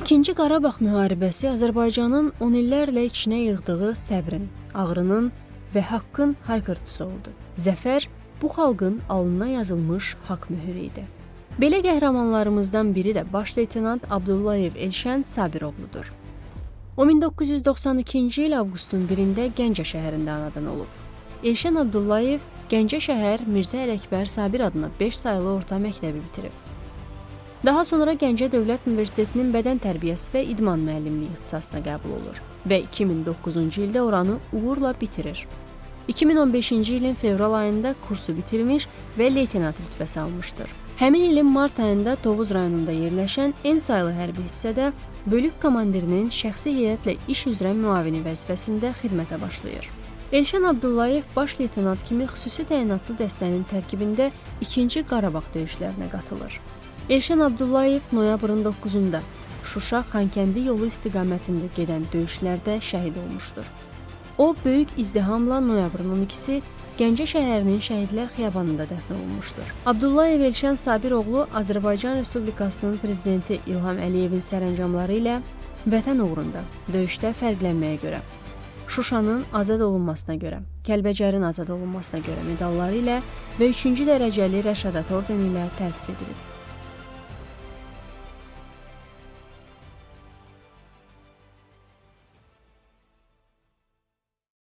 İkinci Qarabağ müharibəsi Azərbaycanın 10 illərlə içinə yığdığı səbrin, ağrının və haqqın haykırtısı oldu. Zəfər bu xalqın alnına yazılmış haqq mühürü idi. Belə qəhrəmanlarımızdan biri də baş leytenant Abdullayev Elşən Sabiroğludur. O 1992-ci il avqustun 1-də Gəncə şəhərində anadan olub. Elşən Abdullayev Gəncə şəhər Mirzə Ələkbər Sabir adına 5 saylı orta məktəbi bitirib. Daha sonra Gəncə Dövlət Universitetinin bədən tərbiyəsi və idman müəllimliyi ixtisasına qəbul olur və 2009-cu ildə oranı uğurla bitirir. 2015-ci ilin fevral ayında kursu bitirmiş və leytenant rütbəsi almışdır. Həmin ilin mart ayında Tovuz rayonunda yerləşən N saylı hərbi hissədə bölük komandirinin şəxsi heyətlə iş üzrə müavini vəzifəsində xidmətə başlayır. Elşən Abdullayev baş leytenant kimi xüsusi təyinatlı dəstənin tərkibində 2-ci Qarabağ döyüşlərinə qatılır. Elşən Abdullayev noyabrın 9-da Şuşa-Xankəndi yolu istiqamətində gedən döyüşlərdə şəhid olmuşdur. O, böyük izdihamla noyabrın 12-si Gəncə şəhərinin Şəhidlər Xiyabanında dəfn olunmuşdur. Abdullayev Elşən Sabiroğlu Azərbaycan Respublikasının prezidenti İlham Əliyevin sərəncamları ilə vətən uğrunda döyüşdə fərqlənməyə görə, Şuşanın azad olunmasına görə, Kəlbəcərin azad olunmasına görə medalları ilə və 3-cü dərəcəli Rəşadat ordeni ilə təltif edilib.